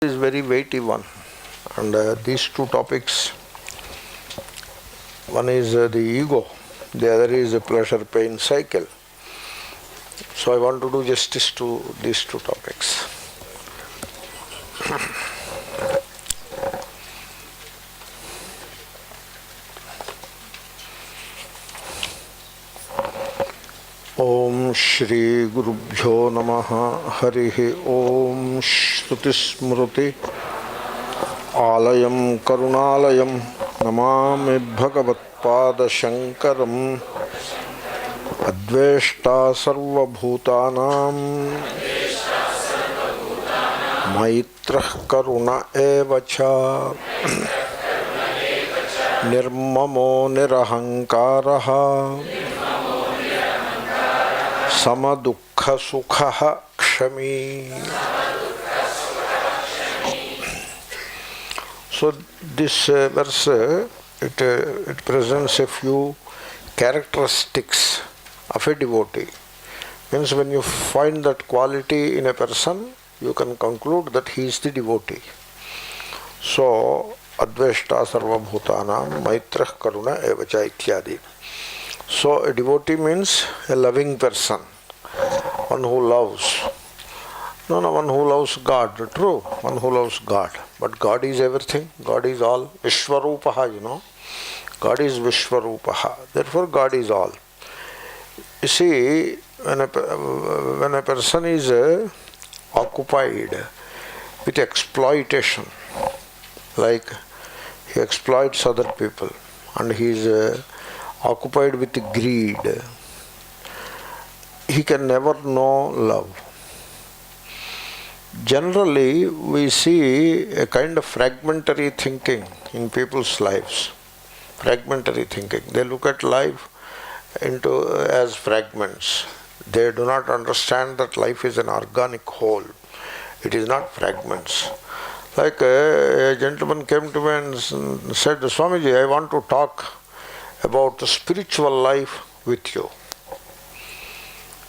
Is very weighty one, and these two topics, one is the ego, the other is the pleasure pain cycle. So I want to do justice to these two topics. Om Shri Gurubhyo Namaha Harihi Om Shruti Smruti Alayam Karunalayam Namami Bhagavat Pada Shankaram Adveshta Sarva Bhutanam Maitrah Karuna Evacha Nirmamo Nirahankaraha Samadukha Sukha Kshami. So this verse, it presents a few characteristics of a devotee. Means when you find that quality in a person, you can conclude that he is the devotee. So Adveshta Sarva Bhutanam Maitrah Karuna Evacha Ityadi. So a devotee means a loving person, one who loves. No, one who loves God, true, one who loves God. But God is everything, God is all. Vishwarupaha, God is Vishwarupaha. Therefore God is all. You see, when a person is occupied with exploitation, like he exploits other people, and he is occupied with greed, he can never know love. Generally, we see a kind of fragmentary thinking in people's lives. Fragmentary thinking. They look at life as fragments. They do not understand that life is an organic whole. It is not fragments. Like a gentleman came to me and said, Swamiji, I want to talk about the spiritual life with you.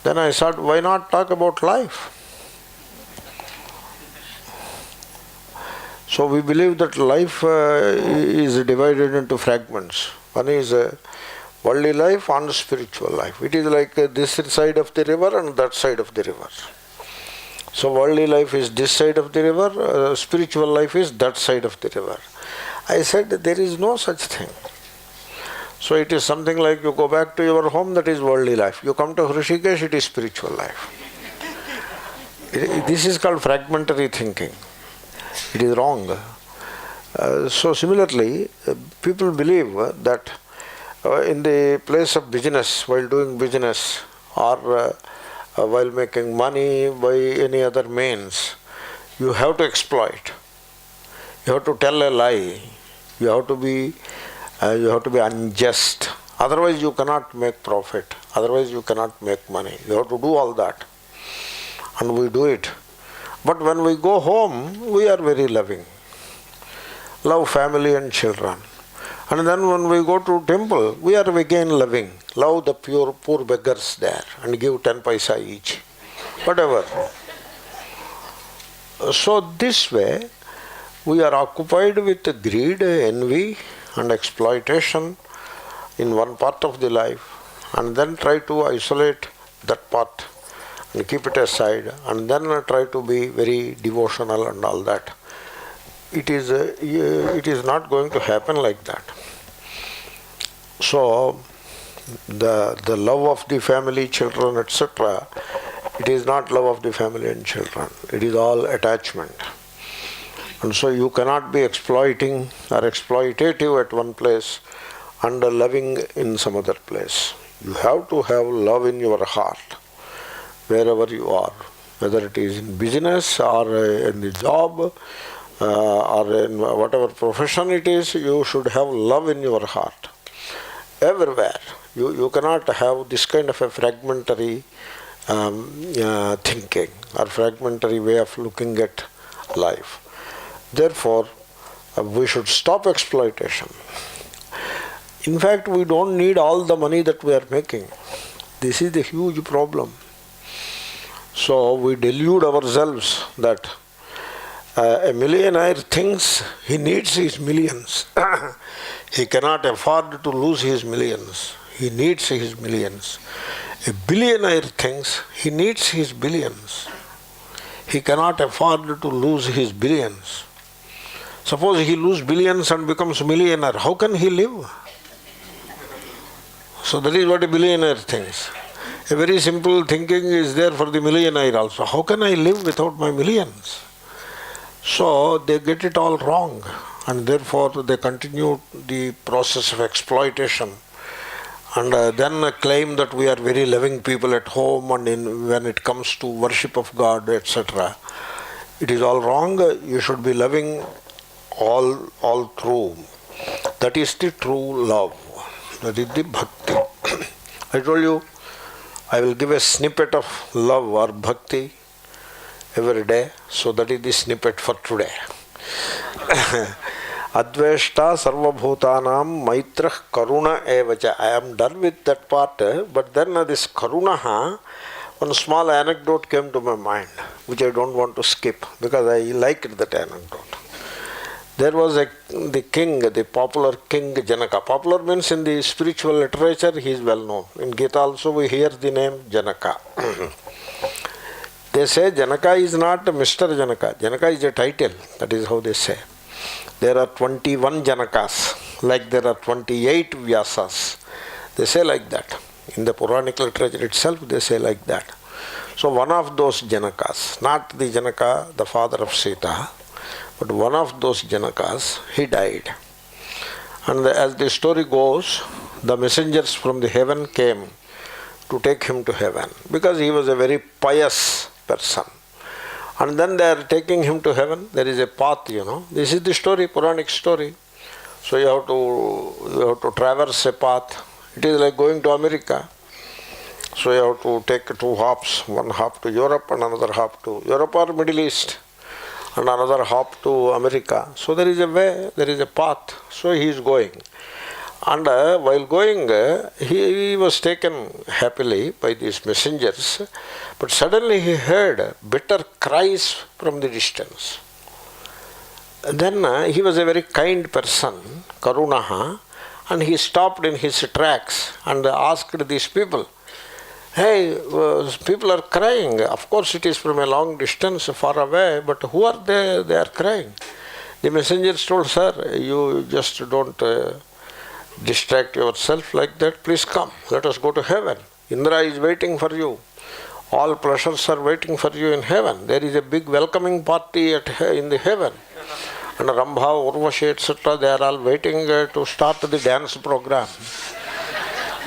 Then I said, why not talk about life? So we believe that life is divided into fragments. One is worldly life and spiritual life. It is like this side of the river and that side of the river. So worldly life is this side of the river, spiritual life is that side of the river. I said, there is no such thing. So it is something like you go back to your home, that is worldly life. You come to Hrishikesh, it is spiritual life. This is called fragmentary thinking. It is wrong. So similarly, people believe that in the place of business, while doing business or while making money by any other means, you have to exploit. You have to tell a lie. You have to be unjust. Otherwise you cannot make profit. Otherwise you cannot make money. You have to do all that. And we do it. But when we go home, we are very loving. Love family and children. And then when we go to temple, we are again loving. Love the poor beggars there and give 10 paisa each. Whatever. So this way, we are occupied with greed, envy, and exploitation in one part of the life, and then try to isolate that part and keep it aside, and then try to be very devotional and all that. It is not going to happen like that. So the love of the family, children, etc., it is not love of the family and children. It is all attachment. And so you cannot be exploiting or exploitative at one place and loving in some other place. You have to have love in your heart wherever you are, whether it is in business or in the job or in whatever profession it is. You should have love in your heart. Everywhere. You cannot have this kind of a fragmentary thinking or fragmentary way of looking at life. Therefore, we should stop exploitation. In fact, we don't need all the money that we are making. This is the huge problem. So we delude ourselves that A millionaire thinks he needs his millions. He cannot afford to lose his millions. He needs his millions. A billionaire thinks he needs his billions. He cannot afford to lose his billions. Suppose he loses billions and becomes millionaire, how can he live? So that is what a billionaire thinks. A very simple thinking is there for the millionaire also. How can I live without my millions? So they get it all wrong, and therefore they continue the process of exploitation, and then claim that we are very loving people at home and when it comes to worship of God, etc. It is all wrong. You should be loving all through. That is the true love. That is the bhakti. I told you, I will give a snippet of love or bhakti every day. So that is the snippet for today. Adveshta sarvabhutanam maitrah karuna evacha. I am done with that part, but then this karunaha, one small anecdote came to my mind, which I don't want to skip because I liked that anecdote. There was the king, the popular king Janaka. Popular means in the spiritual literature he is well known. In Gita also we hear the name Janaka. They say Janaka is not Mr. Janaka. Janaka is a title. That is how they say. There are 21 Janakas, like there are 28 Vyasas. They say like that. In the Puranic literature itself they say like that. So one of those Janakas, not the Janaka, the father of Sita, but one of those Janakas, he died. And as the story goes, the messengers from the heaven came to take him to heaven, because he was a very pious person. And then they are taking him to heaven. There is a path, This is the story, Puranic story. So you have to traverse a path. It is like going to America. So you have to take two hops, one hop to Europe and another hop to Europe or Middle East, and another hop to America. So there is a way, there is a path. So he is going. And while going, he was taken happily by these messengers, but suddenly he heard bitter cries from the distance. Then he was a very kind person, Karunaha, and he stopped in his tracks and asked these people, "Hey, people are crying. Of course it is from a long distance, far away, but who are they? They are crying." The messengers told, "Sir, you just don't distract yourself like that. Please come. Let us go to heaven. Indra is waiting for you. All pleasures are waiting for you in heaven. There is a big welcoming party in the heaven. And Rambha, Urvashi, etc., they are all waiting to start the dance program,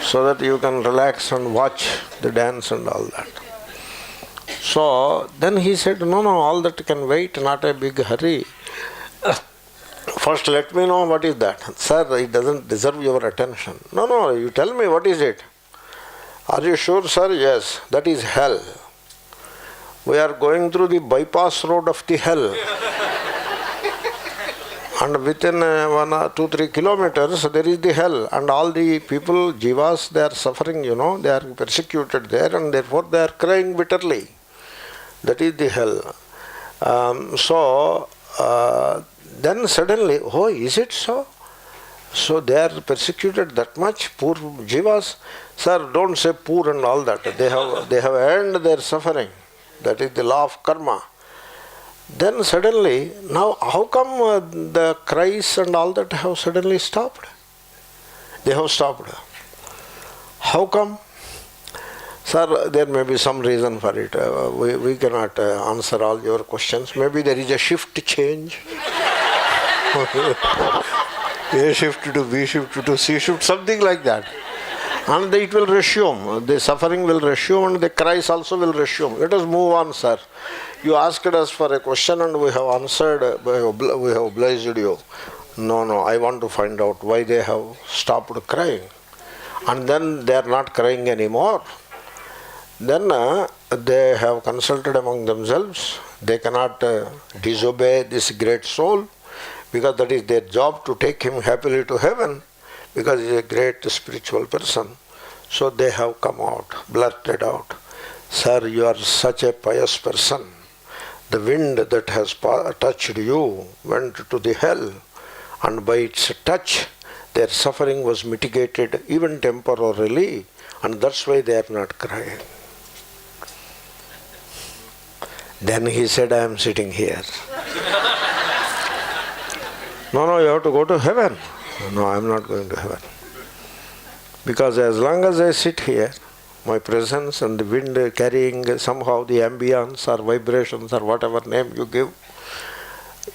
so that you can relax and watch the dance and all that." So then he said, no, all that can wait, not a big hurry. First let me know what is that. "Sir, it doesn't deserve your attention." No, you tell me what is it. "Are you sure, sir?" "Yes, that is hell. We are going through the bypass road of the hell. And within 1 or 2, 3 kilometers there is the hell, and all the people, jivas, they are suffering, they are persecuted there, and therefore they are crying bitterly. That is the hell." Then suddenly, "Oh, is it so? So they are persecuted that much, poor jivas?" "Sir, don't say poor and all that. They have earned their suffering. That is the law of karma." Then suddenly, now how come the cries and all that have suddenly stopped? They have stopped. How come? "Sir, there may be some reason for it. We cannot answer all your questions. Maybe there is a shift change. A shift to B shift to C shift, something like that. And it will resume. The suffering will resume and the cries also will resume. Let us move on, sir. You asked us for a question and we have answered, we have obliged you. No, I want to find out why they have stopped crying. And then they are not crying anymore. Then they have consulted among themselves. They cannot disobey this great soul, because that is their job to take him happily to heaven, because he is a great spiritual person. So they have come out, blurted out, "Sir, you are such a pious person the wind that has touched you went to the hell, and by its touch their suffering was mitigated even temporarily, and that's why they are not crying. Then he said, I am sitting here. No, you have to go to heaven. No, I am not going to heaven. Because as long as I sit here, my presence and the wind carrying somehow the ambience or vibrations or whatever name you give,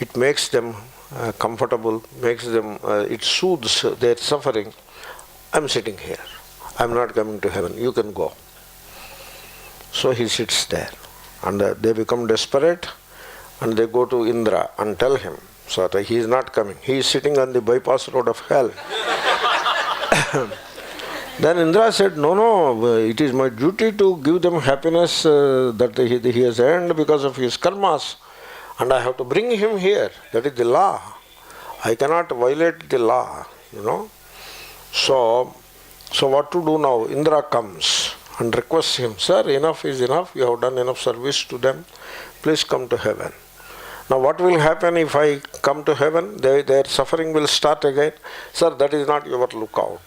it makes them comfortable, makes them, it soothes their suffering. I am sitting here. I am not coming to heaven. You can go. So he sits there. And they become desperate and they go to Indra and tell him. So that he is not coming. He is sitting on the bypass road of hell. Then Indra said, no, it is my duty to give them happiness that he has earned because of his karmas. And I have to bring him here. That is the law. I cannot violate the law, So what to do now? Indra comes and requests him, sir, enough is enough. You have done enough service to them. Please come to heaven. Now what will happen if I come to heaven? Their suffering will start again. Sir, that is not your lookout.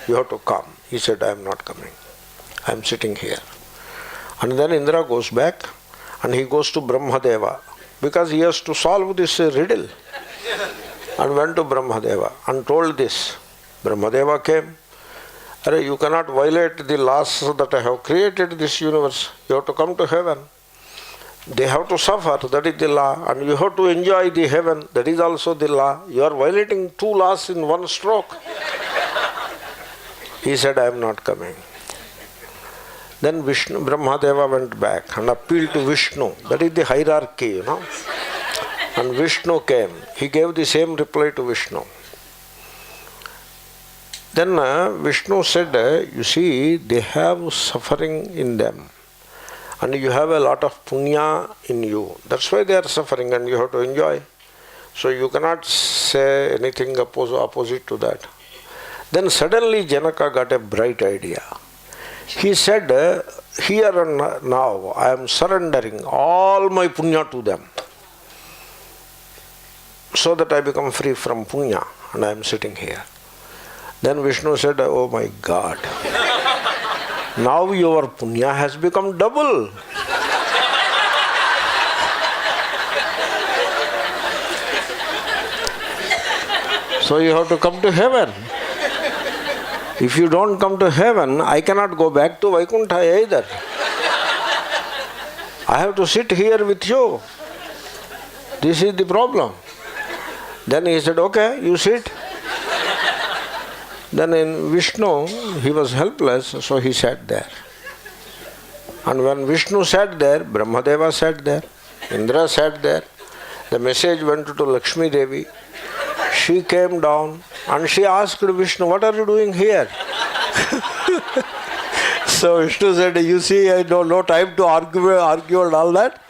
You have to come. He said, I am not coming. I am sitting here. And then Indra goes back and he goes to Brahmadeva because he has to solve this riddle. And went to Brahmadeva and told this. Brahmadeva came. You cannot violate the laws that I have created this universe. You have to come to heaven. They have to suffer, that is the law. And you have to enjoy the heaven, that is also the law. You are violating two laws in one stroke. He said, I am not coming. Then Brahmadeva went back and appealed to Vishnu. That is the hierarchy, And Vishnu came. He gave the same reply to Vishnu. Then Vishnu said, you see, they have suffering in them. And you have a lot of punya in you. That's why they are suffering and you have to enjoy. So you cannot say anything opposite to that. Then suddenly Janaka got a bright idea. He said, here and now I am surrendering all my punya to them. So that I become free from punya and I am sitting here. Then Vishnu said, oh my God. Now your punya has become double. So you have to come to heaven. If you don't come to heaven, I cannot go back to Vaikuntha either. I have to sit here with you. This is the problem. Then he said, okay, you sit. Then in Vishnu, he was helpless, so he sat there. And when Vishnu sat there, Brahmadeva sat there, Indra sat there. The message went to Lakshmi Devi. She came down and she asked Vishnu, what are you doing here? So Vishnu said, you see, I don't know time to argue and all that.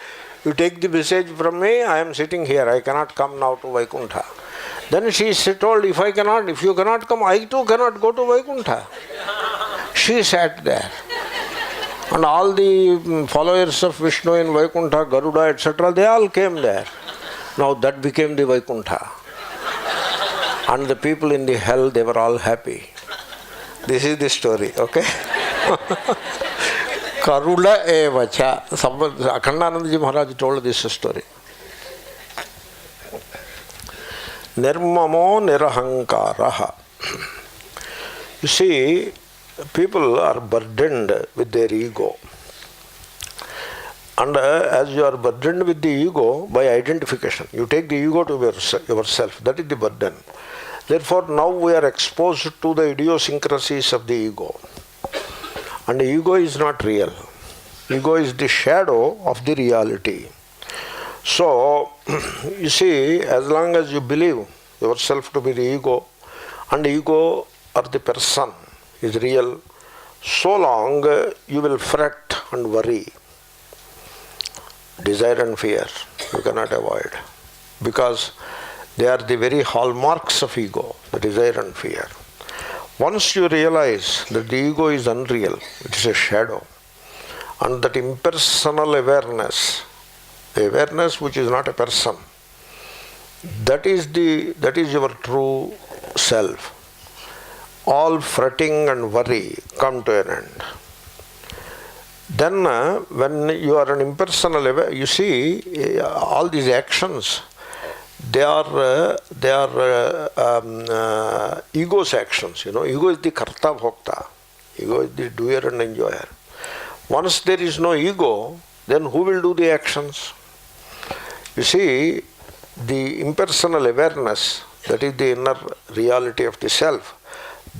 You take the message from me, I am sitting here, I cannot come now to Vaikuntha. Then she told, if you cannot come, I too cannot go to Vaikuntha. She sat there. And all the followers of Vishnu in Vaikuntha, Garuda, etc., they all came there. Now that became the Vaikuntha. And the people in the hell, they were all happy. This is the story, okay? Karula evacha. Akhandanandaji Maharaj told this story. Nirmamo nirahankaraha. You see, people are burdened with their ego. And as you are burdened with the ego by identification, you take the ego to yourself. That is the burden. Therefore, now we are exposed to the idiosyncrasies of the ego. And the ego is not real. Ego is the shadow of the reality. So, you see, as long as you believe yourself to be the ego, and ego or the person is real, so long you will fret and worry. Desire and fear you cannot avoid, because they are the very hallmarks of ego, the desire and fear. Once you realize that the ego is unreal, it is a shadow, and that impersonal awareness the awareness which is not a person. That is your true self. All fretting and worry come to an end. Then when you are an impersonal aware, you see all these actions, they are ego's actions. Ego is the karta bhokta. Ego is the doer and enjoyer. Once there is no ego, then who will do the actions? You see, the impersonal awareness, that is the inner reality of the self,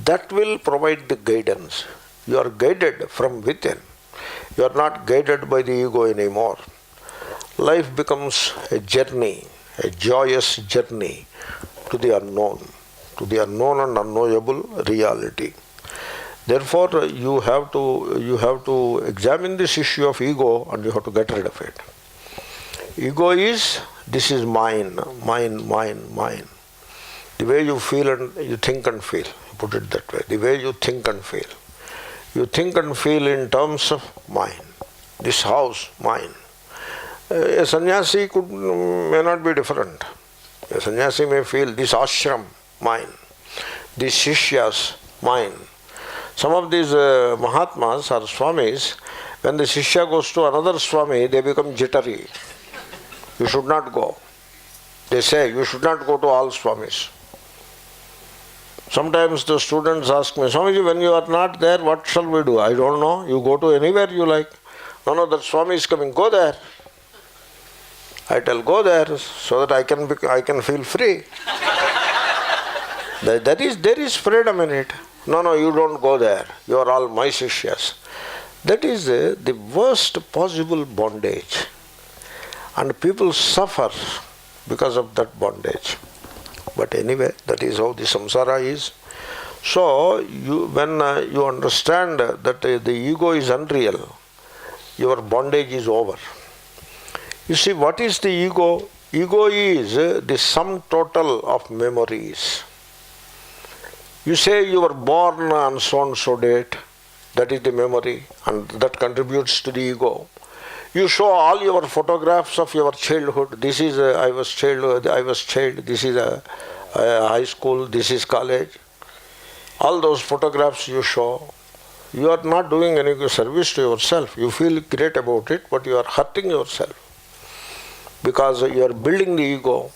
that will provide the guidance. You are guided from within. You are not guided by the ego anymore. Life becomes a journey, a joyous journey to the unknown and unknowable reality. Therefore, you have to examine this issue of ego and you have to get rid of it. Ego is, this is mine. The way you feel and you think and feel, put it that way, the way you think and feel. You think and feel in terms of mine. This house, mine. A sannyasi may not be different. A sannyasi may feel this ashram, mine. These shishyas, mine. Some of these Mahatmas or Swamis, when the Shishya goes to another Swami, they become jittery. You should not go. They say, you should not go to all Swamis. Sometimes the students ask me, Swamiji, when you are not there, what shall we do? I don't know. You go to anywhere you like. No, that Swami is coming. Go there. I tell, go there so that I can feel free. There is freedom in it. No, you don't go there. You are all my shishyas. That is the worst possible bondage. And people suffer because of that bondage. But anyway, that is how the samsara is. So, when you understand that the ego is unreal, your bondage is over. You see, what is the ego? Ego is the sum total of memories. You say you were born on so and so date, that is the memory, and that contributes to the ego. You show all your photographs of your childhood. This is I was child. This is high school. This is college. All those photographs you show. You are not doing any service to yourself. You feel great about it, but you are hurting yourself because you are building the ego.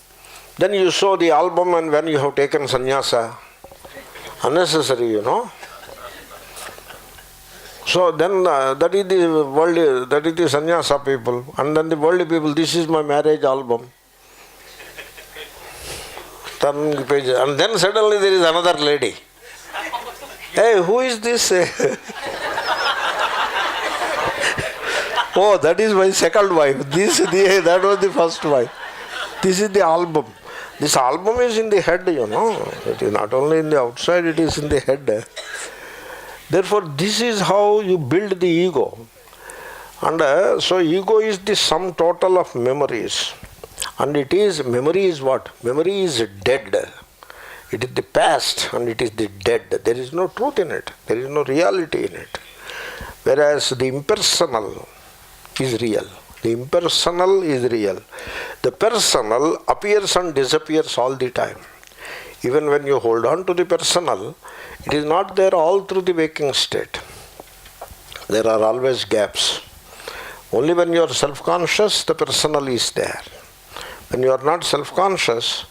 Then you show the album, and when you have taken sannyasa, unnecessary, So then that is the worldly, that is the sannyasa people. And then the worldly people, this is my marriage album. Turn the page. And then suddenly there is another lady. Hey, who is this? Oh, that is my second wife. That was the first wife. This is the album. This album is in the head, It is not only in the outside, it is in the head. Therefore, this is how you build the ego. And so ego is the sum total of memories. And memory is what? Memory is dead. It is the past and it is the dead. There is no truth in it. There is no reality in it. Whereas the impersonal is real. The impersonal is real. The personal appears and disappears all the time. Even when you hold on to the personal, it is not there all through the waking state. There are always gaps. Only when you are self-conscious, the personal is there. When you are not self-conscious,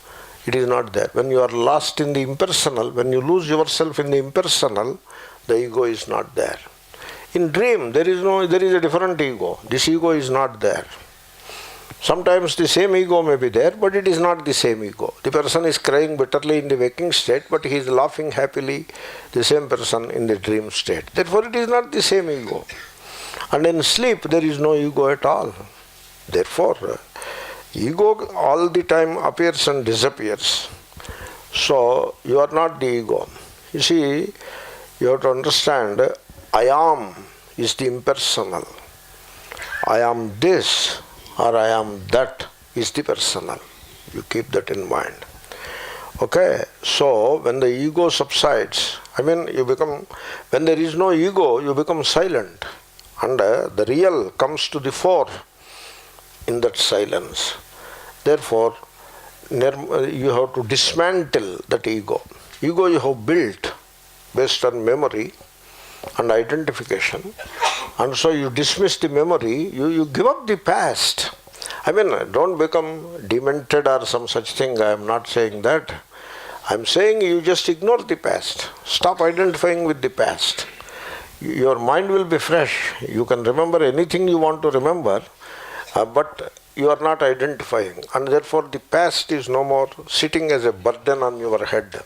it is not there. When you are lost in the impersonal, when you lose yourself in the impersonal, the ego is not there. In dream, there is a different ego. This ego is not there. Sometimes the same ego may be there, but it is not the same ego. The person is crying bitterly in the waking state, but he is laughing happily, the same person in the dream state. Therefore, it is not the same ego. And in sleep, there is no ego at all. Therefore, ego all the time appears and disappears. So, you are not the ego. You see, you have to understand, I am is the impersonal. I am this or I am that is the personal. You keep that in mind. Okay, so when the ego subsides, when there is no ego, you become silent. And the real comes to the fore. in that silence. Therefore, you have to dismantle that ego. Ego you have built based on memory and identification, and so you dismiss the memory, you give up the past. I mean, don't become demented or some such thing, I am not saying that. I am saying you just ignore the past. Stop identifying with the past. Your mind will be fresh. You can remember anything you want to remember, but you are not identifying, and therefore the past is no more sitting as a burden on your head.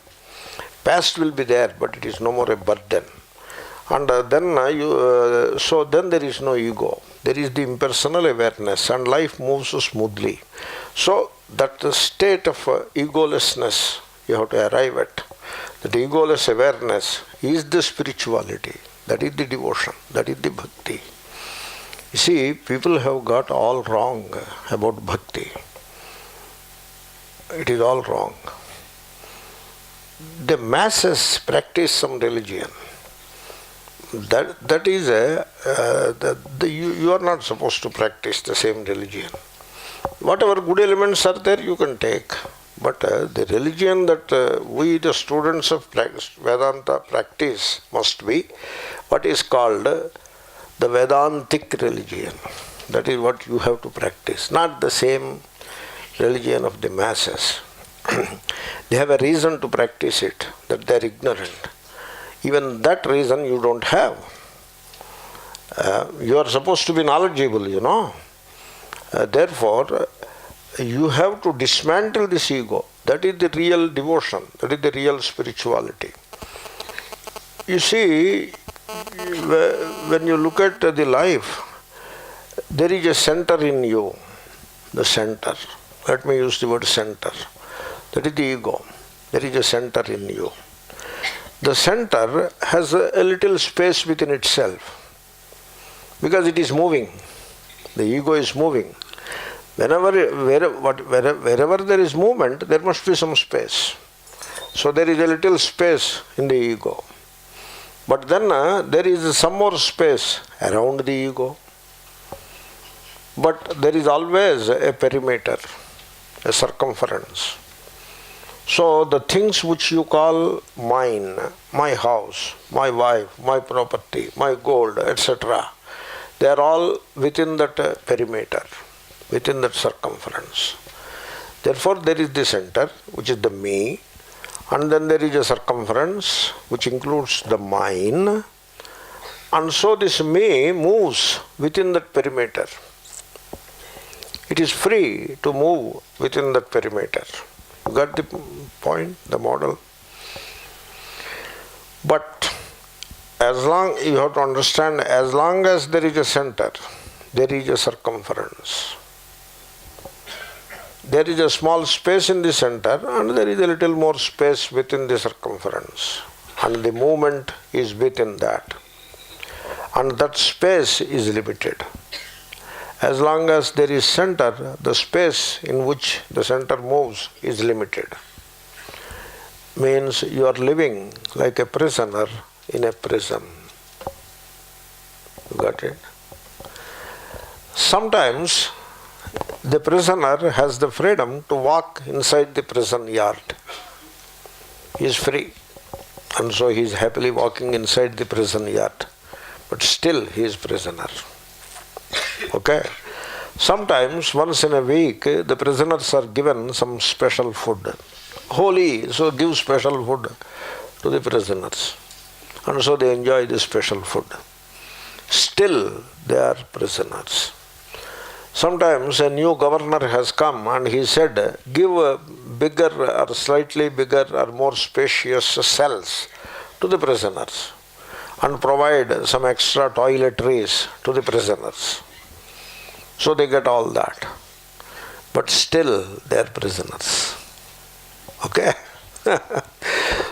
Past will be there, but it is no more a burden. And so then there is no ego. There is the impersonal awareness, and life moves smoothly. So that state of egolessness you have to arrive at. That egoless awareness is the spirituality. That is the devotion. That is the bhakti. You see, people have got all wrong about bhakti. It is all wrong. The masses practice some religion. That is you are not supposed to practice the same religion. Whatever good elements are there, you can take. But the religion that we, the students of Vedanta, practice must be what is called the Vedantic religion. That is what you have to practice, not the same religion of the masses. They have a reason to practice it, that they are ignorant. Even that reason you don't have. You are supposed to be knowledgeable, you know. Therefore, you have to dismantle this ego. That is the real devotion. That is the real spirituality. You see, when you look at the life, there is a center in you. The center. Let me use the word center. That is the ego. There is a center in you. The center has a little space within itself because it is moving. The ego is moving. Wherever there is movement, there must be some space. So there is a little space in the ego. But then there is some more space around the ego. But there is always a perimeter, a circumference. So the things which you call mine, my house, my wife, my property, my gold, etc., they are all within that perimeter, within that circumference. Therefore there is the center, which is the me, and then there is a circumference which includes the mine, and so this me moves within that perimeter. It is free to move within that perimeter. You got the point, the model? But you have to understand, as long as there is a center, there is a circumference. There is a small space in the center and there is a little more space within the circumference. And the movement is within that. And that space is limited. As long as there is center, the space in which the center moves is limited. Means you are living like a prisoner in a prison. You got it? Sometimes the prisoner has the freedom to walk inside the prison yard. He is free. And so he is happily walking inside the prison yard. But still he is prisoner. Okay? Sometimes, once in a week, the prisoners are given some special food. Holy, so give special food to the prisoners. And so they enjoy the special food. Still, they are prisoners. Sometimes a new governor has come and he said, give bigger or slightly bigger or more spacious cells to the prisoners and provide some extra toiletries to the prisoners. So they get all that. But still they are prisoners. Okay?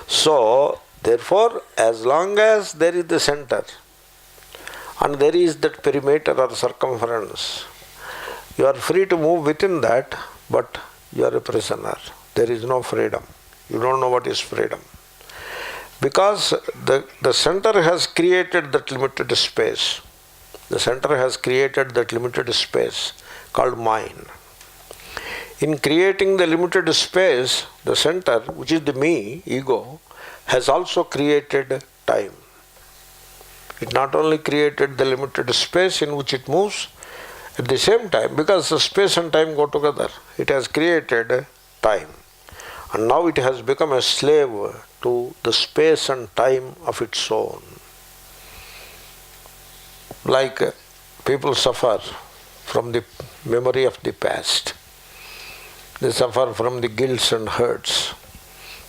So, therefore, as long as there is the center and there is that perimeter or circumference, you are free to move within that, but you are a prisoner. There is no freedom. You don't know what is freedom. Because the center has created that limited space. The center has created that limited space called mind. In creating the limited space, the center, which is the me, ego, has also created time. It not only created the limited space in which it moves, at the same time, because the space and time go together, it has created time. And now it has become a slave to the space and time of its own. Like people suffer from the memory of the past. They suffer from the guilt and hurts.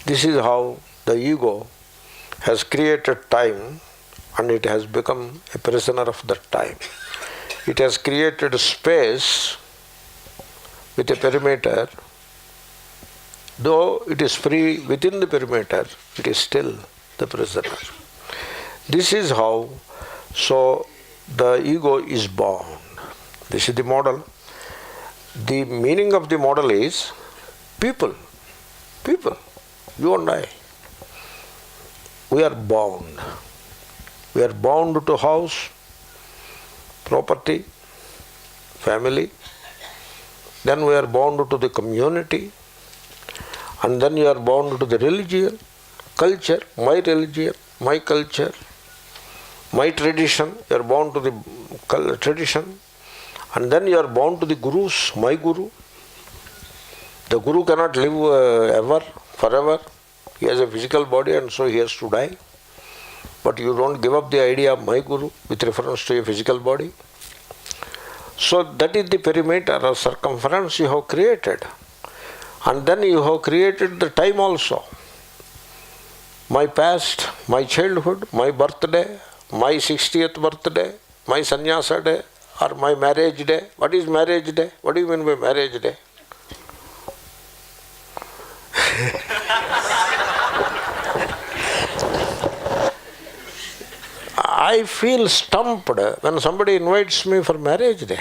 This is how the ego has created time, and it has become a prisoner of that time. It has created space with a perimeter. Though it is free within the perimeter, it is still the prisoner. This is how, so the ego is bound. This is the model. The meaning of the model is people, you and I. We are bound. We are bound to house, property, family. Then we are bound to the community. And then you are bound to the religion, culture, my culture, my tradition. You are bound to the tradition. And then you are bound to the gurus, my guru. The guru cannot live ever, forever. He has a physical body and so he has to die. But you don't give up the idea of my guru with reference to a physical body. So that is the perimeter or circumference you have created. And then you have created the time also. My past, my childhood, my birthday, my 60th birthday, my sannyasa day, or my marriage day. What is marriage day? What do you mean by marriage day? I feel stumped when somebody invites me for marriage day.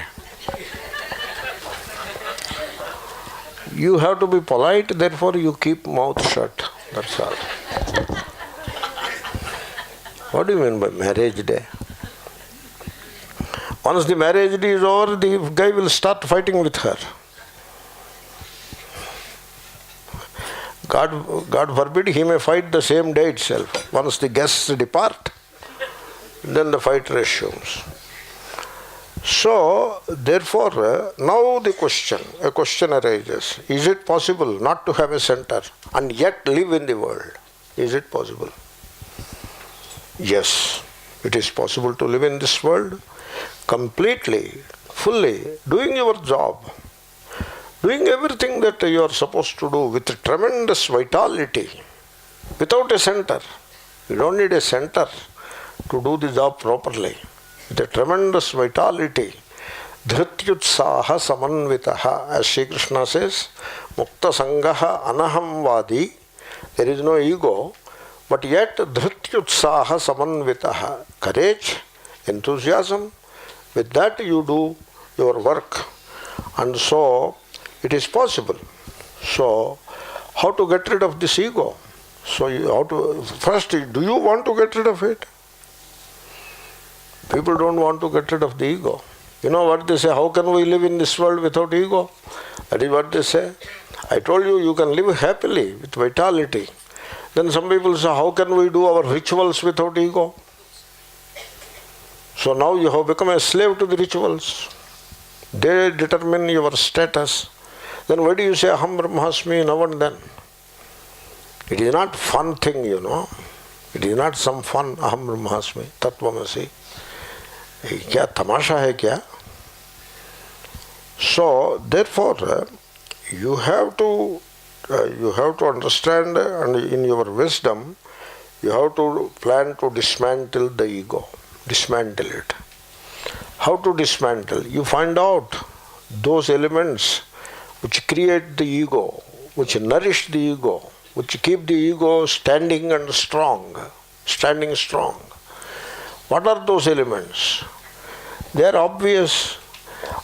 You have to be polite, therefore you keep mouth shut. That's all. What do you mean by marriage day? Once the marriage day is over, the guy will start fighting with her. God forbid, he may fight the same day itself. Once the guests depart, then the fight resumes. So, therefore, now a question arises. Is it possible not to have a center and yet live in the world? Is it possible? Yes, it is possible to live in this world completely, fully, doing your job, doing everything that you are supposed to do with tremendous vitality, without a center. You don't need a center to do the job properly. With a tremendous vitality, dhrityutsaha samanvitaha, as Sri Krishna says, mukta sangaha anahamvadi, there is no ego, but yet dhrityutsaha samanvitaha, courage, enthusiasm, with that you do your work. And so, it is possible. So, how to get rid of this ego? So, first, do you want to get rid of it? People don't want to get rid of the ego. You know what they say, how can we live in this world without ego? That is what they say. I told you, you can live happily with vitality. Then some people say, how can we do our rituals without ego? So now you have become a slave to the rituals. They determine your status. Then why do you say Aham Brahmasmi now and then? It is not fun thing, you know. It is not some fun Aham Brahmasmi, Tatvamasi. क्या तमाशा है क्या? So therefore you have to understand, and in your wisdom you have to plan to dismantle the ego, dismantle it. How to dismantle? You find out those elements which create the ego, which nourish the ego, which keep the ego standing and strong, standing strong. What are those elements? They are obvious,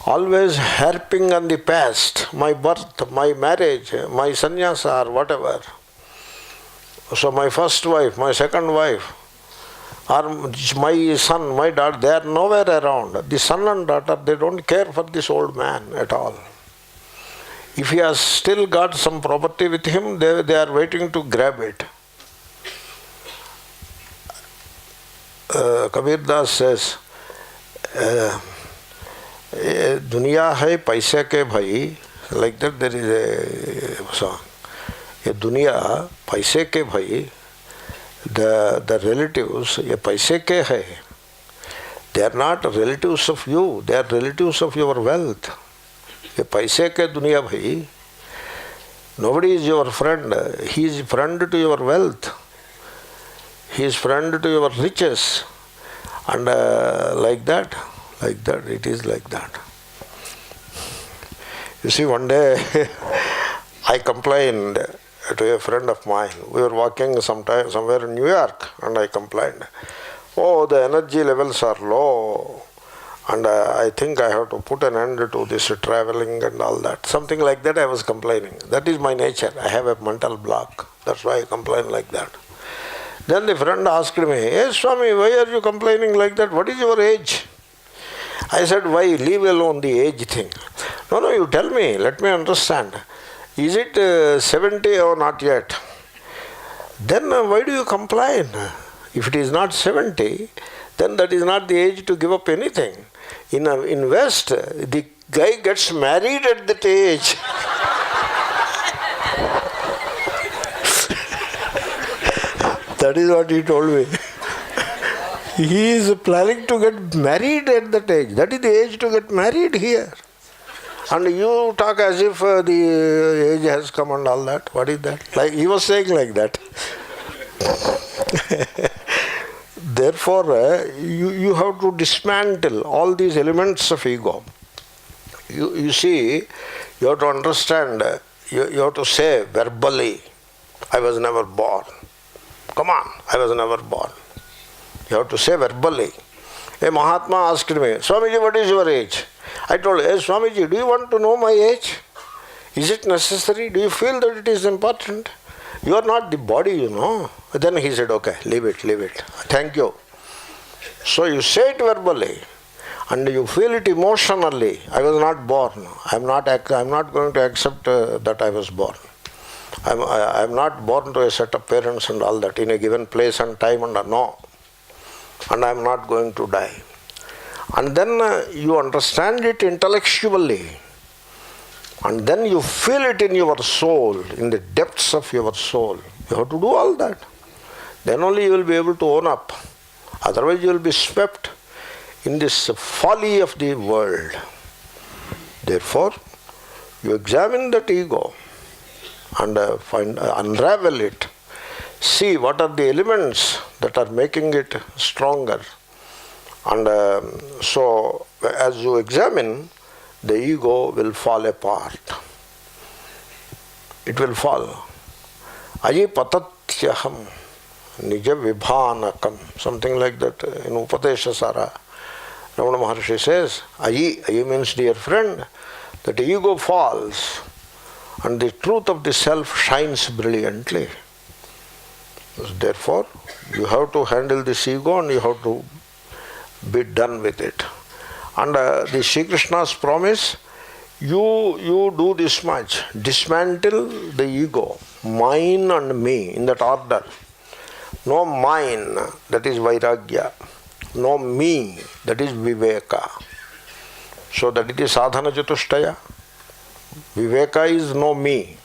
always harping on the past, my birth, my marriage, my sannyasa or whatever. So my first wife, my second wife, or my son, my daughter, they are nowhere around. The son and daughter, they don't care for this old man at all. If he has still got some property with him, they are waiting to grab it. Kabir Das says, दुनिया है पैसे के भाई, like that there is a song. ये दुनिया पैसे के भाई, the relatives, ये पैसे के है. They are not relatives of you, they are relatives of your wealth. ये पैसे के दुनिया भाई. Nobody is your friend. He is friend to your wealth. He is friend to your riches. And like that, it is like that. You see, one day I complained to a friend of mine. We were walking somewhere in New York, and I complained, oh, the energy levels are low, and I think I have to put an end to this traveling and all that. Something like that I was complaining. That is my nature. I have a mental block. That's why I complain like that. Then the friend asked me, hey Swami, why are you complaining like that? What is your age? I said, why? Leave alone the age thing. No, you tell me, let me understand. Is it 70 or not yet? Then why do you complain? If it is not 70, then that is not the age to give up anything. In West, the guy gets married at that age. That is what he told me. He is planning to get married at that age. That is the age to get married here. And you talk as if the age has come and all that. What is that? Like he was saying like that. Therefore, you have to dismantle all these elements of ego. You see, you have to understand, you have to say verbally, I was never born. Come on, I was never born. You have to say verbally. A Mahatma asked me, Swamiji, what is your age? I told him, hey Swamiji, do you want to know my age? Is it necessary? Do you feel that it is important? You are not the body, you know. Then he said, okay, leave it. Thank you. So you say it verbally and you feel it emotionally. I was not born. I'm not going to accept that I was born. I'm not born to a set of parents and all that in a given place and time and no. And I'm not going to die. And then you understand it intellectually. And then you feel it in your soul, in the depths of your soul. You have to do all that. Then only you will be able to own up. Otherwise you will be swept in this folly of the world. Therefore, you examine that ego and unravel it. See what are the elements that are making it stronger. And so as you examine, the ego will fall apart. It will fall. Ayi patatyaham nija vibhanakam. Something like that in Upadesha Sara. Ramana Maharshi says, Ayi means dear friend, that ego falls and the truth of the self shines brilliantly. Therefore, you have to handle this ego and you have to be done with it. And the Sri Krishna's promise, you do this much. Dismantle the ego, mine and me, in that order. No mine, that is vairagya. No me, that is viveka. So that it is sadhana chatushtaya. Viveka is no me,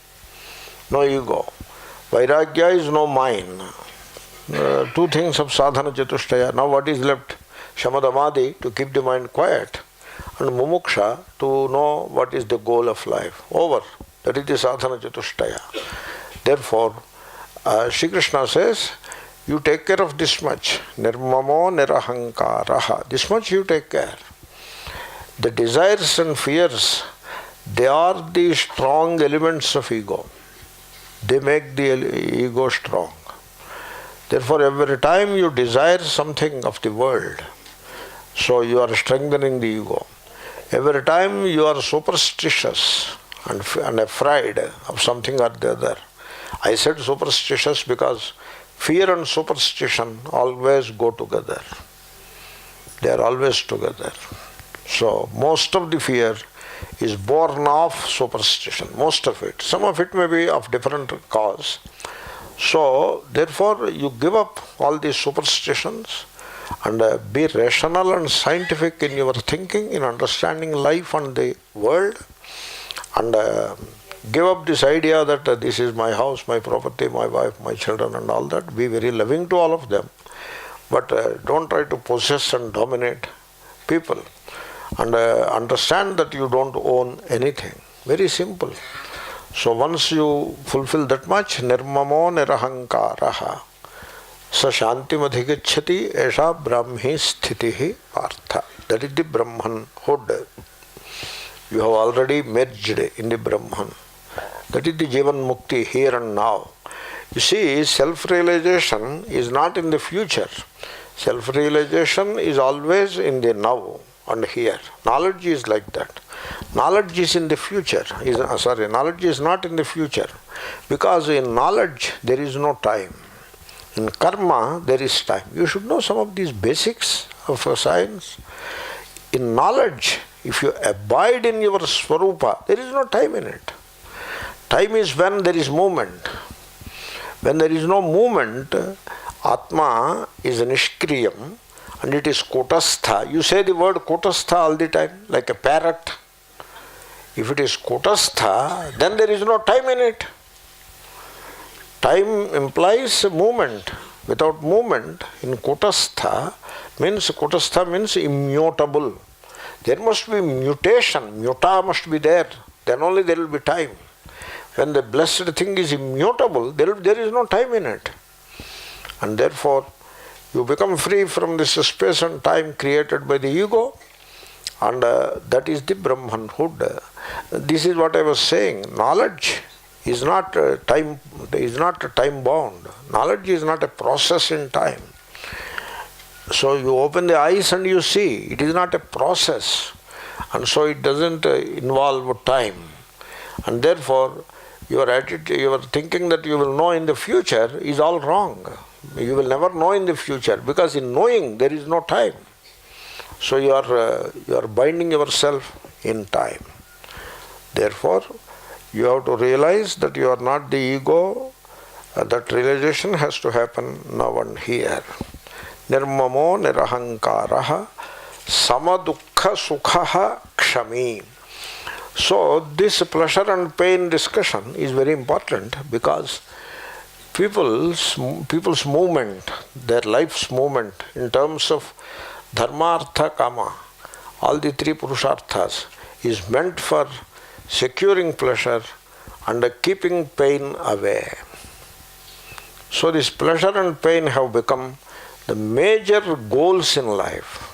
no ego. Vairagya is no mine. Two things of sadhana chatushtaya. Now what is left? Shamadamadi, to keep the mind quiet, and mumuksha, to know what is the goal of life. Over. That is the sadhana chatushtaya. Therefore, Sri Krishna says, you take care of this much. Nirmamo nirahankaraha. This much you take care. The desires and fears, they are the strong elements of ego. They make the ego strong. Therefore, every time you desire something of the world, so you are strengthening the ego. Every time you are superstitious and afraid of something or the other. I said superstitious because Fear and superstition always go together. They are always together. So most of the fear is born of superstition, most of it. Some of it may be of different cause. So therefore you give up all these superstitions and be rational and scientific in your thinking, in understanding life and the world, and give up this idea that this is my house, my property, my wife, my children and all that. Be very loving to all of them, but don't try to possess and dominate people, and understand that you don't own anything. Very simple. So once you fulfill that much, nirmamo nirahankaraha sa shantim adhigacchati esha brahmi sthitihi partha. That is the Brahmanhood. You have already merged in the Brahman. That is the Jivan Mukti here and now. You see, self-realization is not in the future. Self-realization is always in the now and here. Knowledge is like that. Knowledge is in the future. Knowledge is not in the future. Because in knowledge there is no time. In karma there is time. You should know some of these basics of science. In knowledge, if you abide in your Swarupa, there is no time in it. Time is when there is movement. When there is no movement, Atma is Nishkriyam and it is Kotastha. You say the word Kotastha all the time, like a parrot. If it is Kotastha, then there is no time in it. Time implies movement. Without movement, in Kotastha means immutable. There must be mutation. Muta must be there. Then only there will be time. When the blessed thing is immutable, there is no time in it. And therefore, you become free from this space and time created by the ego, and that is the Brahmanhood. This is what I was saying. Knowledge is not time bound. Knowledge is not a process in time. So you open the eyes and you see. It is not a process, and so it doesn't involve time. And therefore, your attitude, your thinking that you will know in the future is all wrong. You will never know in the future, because in knowing there is no time. So you are binding yourself in time. Therefore, you have to realize that you are not the ego. That realization has to happen now and here. Nirmamo nirahankaraha samadukha sukhaha kshami. So this pleasure and pain discussion is very important, because people's movement, their life's movement in terms of dharma, artha, kama, all the three purusharthas, is meant for securing pleasure and keeping pain away. So this pleasure and pain have become the major goals in life.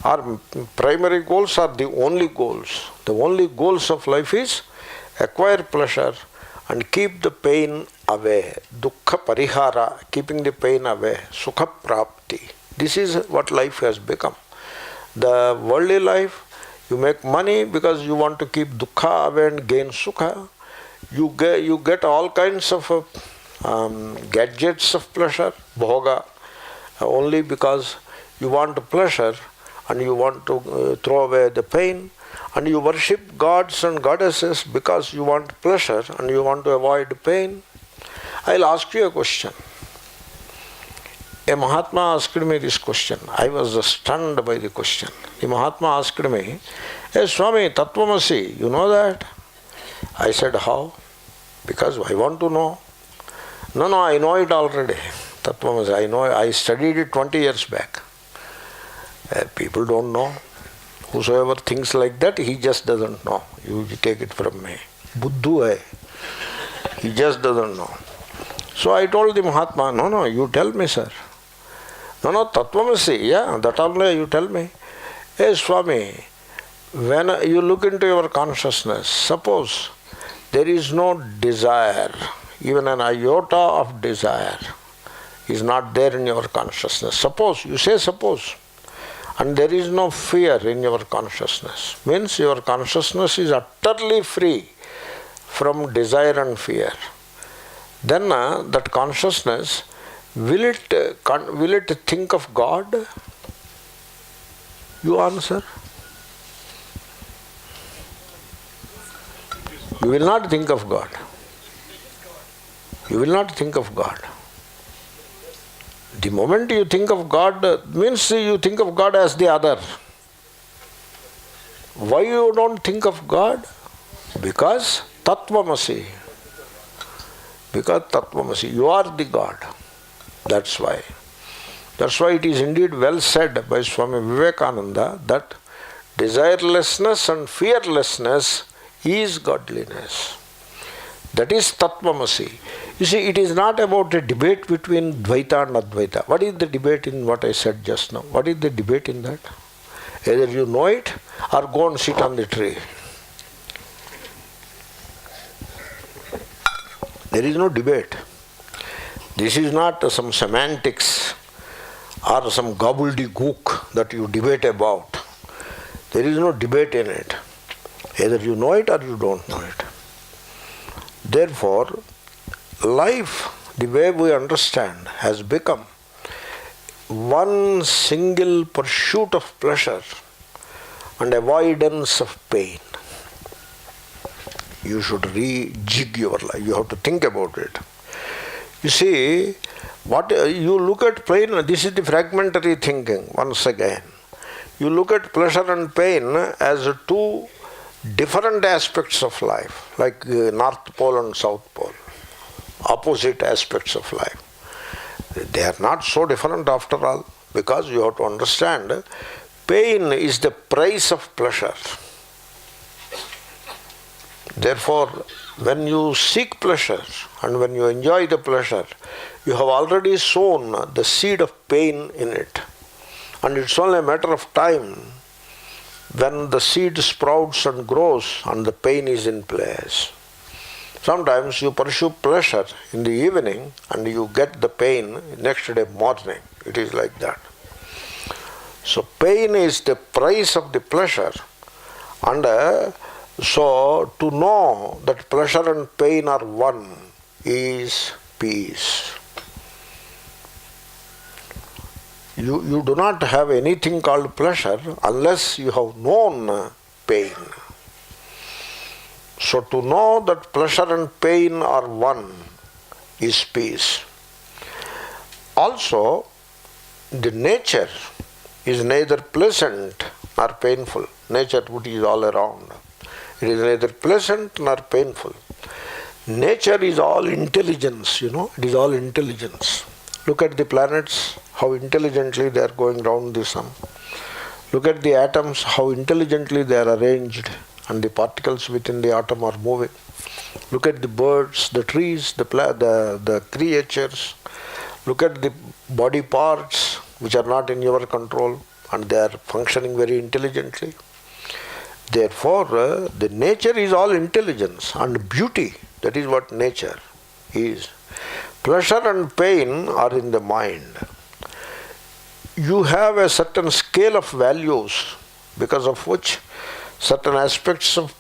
Our primary goals are the only goals. The only goals of life is acquire pleasure and keep the pain away. Dukkha parihara, keeping the pain away. Sukha prapti. This is what life has become. The worldly life, you make money because you want to keep dukkha away and gain sukha. You get all kinds of gadgets of pleasure, bhoga, only because you want pleasure and you want to throw away the pain. And you worship gods and goddesses because you want pleasure and you want to avoid pain. I'll ask you a question. A Mahatma asked me this question. I was stunned by the question. The Mahatma asked me, "Hey Swami, Tattvamasi, you know that?" I said, "How?" "Because I want to know." No, I know it already. Tattvamasi, I know. I studied it 20 years back. People don't know. Whosoever thinks like that, he just doesn't know. You take it from me. Buddhu hai. He just doesn't know. So I told the Mahatma, no, you tell me, sir. No, Tattvamasi, yeah, that only you tell me. Hey Swami, when you look into your consciousness, suppose there is no desire, even an iota of desire is not there in your consciousness. Suppose, you say suppose. And there is no fear in your consciousness. Means your consciousness is utterly free from desire and fear. Then that consciousness will it think of God? You answer. You will not think of God. You will not think of God. The moment you think of God means you think of God as the other. Why you don't think of God? Because Tattvamasi. Because Tattvamasi. You are the God. That's why. That's why it is indeed well said by Swami Vivekananda that desirelessness and fearlessness is godliness. That is Tattvamasi. You see, it is not about a debate between Dvaita and Advaita. What is the debate in what I said just now? What is the debate in that? Either you know it or go and sit on the tree. There is no debate. This is not some semantics or some gobbledygook that you debate about. There is no debate in it. Either you know it or you don't know it. Therefore, life, the way we understand, has become one single pursuit of pleasure and avoidance of pain. You should rejig your life. You have to think about it. You see, what you look at pain, this is the fragmentary thinking once again. You look at pleasure and pain as two different aspects of life, like North Pole and South Pole, opposite aspects of life. They are not so different after all, because you have to understand, pain is the price of pleasure. Therefore, when you seek pleasure and when you enjoy the pleasure, you have already sown the seed of pain in it. And it's only a matter of time when the seed sprouts and grows and the pain is in place. Sometimes you pursue pleasure in the evening and you get the pain next day morning. It is like that. So pain is the price of the pleasure, and so to know that pleasure and pain are one is peace. You do not have anything called pleasure unless you have known pain. So to know that pleasure and pain are one is peace. Also, the nature is neither pleasant nor painful. Nature, which is all around, it is neither pleasant nor painful. Nature is all intelligence, it is all intelligence. Look at the planets, how intelligently they are going round the sun. Look at the atoms, how intelligently they are arranged, and the particles within the atom are moving. Look at the birds, the trees, the creatures. Look at the body parts which are not in your control, and they are functioning very intelligently. Therefore, the nature is all intelligence and beauty. That is what nature is. Pleasure and pain are in the mind. You have a certain scale of values because of which certain aspects of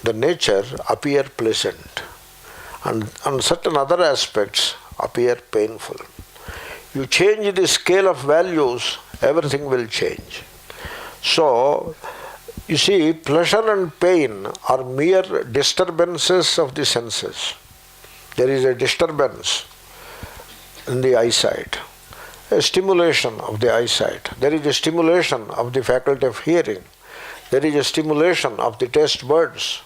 the nature appear pleasant and certain other aspects appear painful. You change the scale of values, everything will change. So, you see, pleasure and pain are mere disturbances of the senses. There is a disturbance in the eyesight, a stimulation of the eyesight. There is a stimulation of the faculty of hearing. There is a stimulation of the taste buds.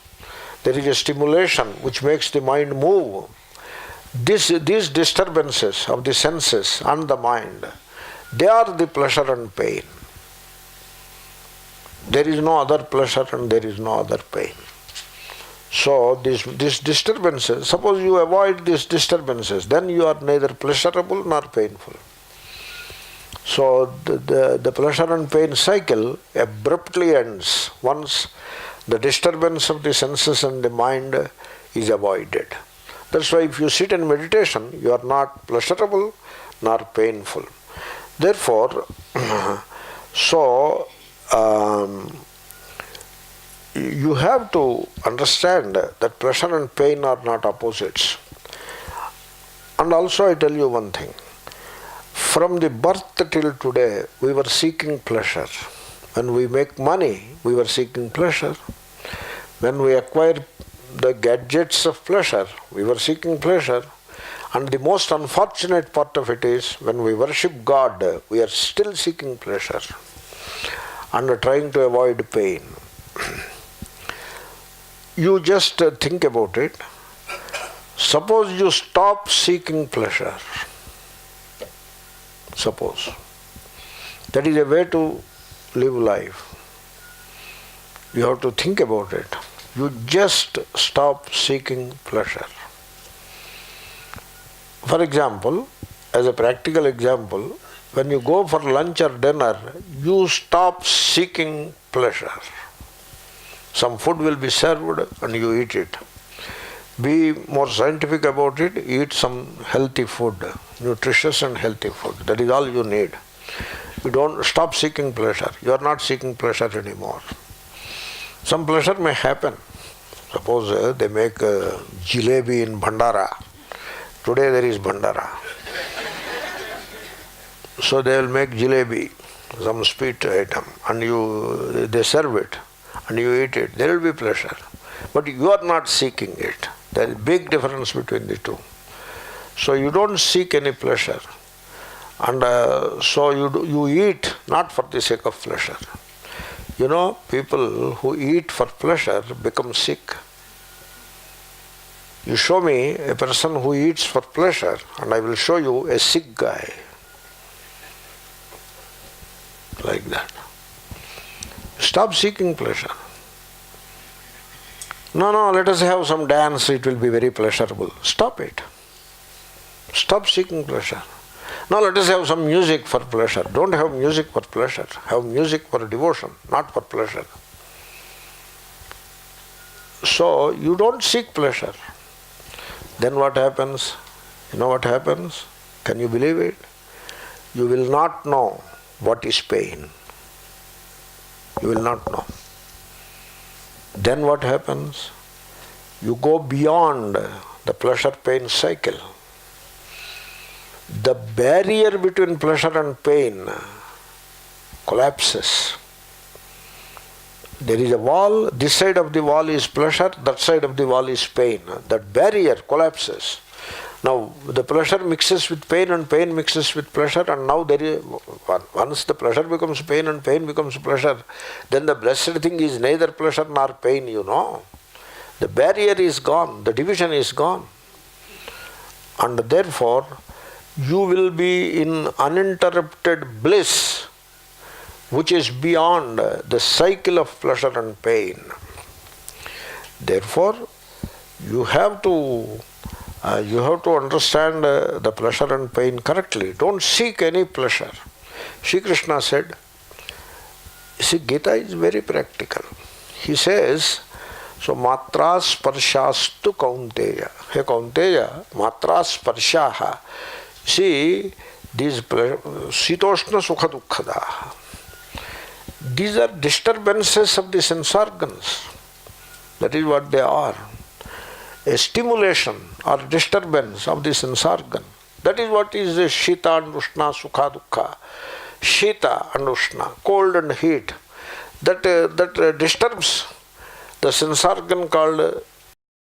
There is a stimulation which makes the mind move. These disturbances of the senses and the mind, they are the pleasure and pain. There is no other pleasure and there is no other pain. So these disturbances, suppose you avoid these disturbances, then you are neither pleasurable nor painful. So the pleasure and pain cycle abruptly ends once the disturbance of the senses and the mind is avoided. That's why if you sit in meditation, you are not pleasurable nor painful. Therefore, you have to understand that pleasure and pain are not opposites. And also I tell you one thing. From the birth till today, we were seeking pleasure. When we make money, we were seeking pleasure. When we acquire the gadgets of pleasure, we were seeking pleasure. And the most unfortunate part of it is, when we worship God, we are still seeking pleasure and trying to avoid pain. You just think about it. Suppose you stop seeking pleasure. Suppose. That is a way to live life. You have to think about it. You just stop seeking pleasure. For example, as a practical example, when you go for lunch or dinner, you stop seeking pleasure. Some food will be served and you eat it. Be more scientific about it, eat some healthy food, nutritious and healthy food. That is all you need. You don't stop seeking pleasure. You are not seeking pleasure anymore. Some pleasure may happen. Suppose they make jalebi in Bhandara. Today there is Bhandara. So they will make jalebi, some sweet item, and they serve it, and you eat it. There will be pleasure. But you are not seeking it. There is a big difference between the two. So you don't seek any pleasure. And so you eat not for the sake of pleasure. You know, people who eat for pleasure become sick. You show me a person who eats for pleasure, and I will show you a sick guy. Like that. Stop seeking pleasure. No, let us have some dance, it will be very pleasurable. Stop it. Stop seeking pleasure. No, let us have some music for pleasure. Don't have music for pleasure. Have music for devotion, not for pleasure. So, you don't seek pleasure. Then what happens? You know what happens? Can you believe it? You will not know what is pain. You will not know. Then what happens? You go beyond the pleasure-pain cycle. The barrier between pleasure and pain collapses. There is a wall, this side of the wall is pleasure, that side of the wall is pain. That barrier collapses. Now the pleasure mixes with pain and pain mixes with pleasure, and now there is, once the pleasure becomes pain and pain becomes pleasure, then the blessed thing is neither pleasure nor pain, you know. The barrier is gone, the division is gone. And therefore, you will be in uninterrupted bliss, which is beyond the cycle of pleasure and pain. Therefore, you have to understand the pleasure and pain correctly. Don't seek any pleasure. Shri Krishna said, see, Gita is very practical. He says, so matra sparshastu kaunteya. Hey kaunteya, matra sparshaha. See, these sitoshna sukha dukkhada. These are disturbances of the sense organs. That is what they are. A stimulation or disturbance of the sense organ. That is what is Shita and Ushna, Sukha, Dukkha. Shita and Ushna, cold and heat. That disturbs the sense organ called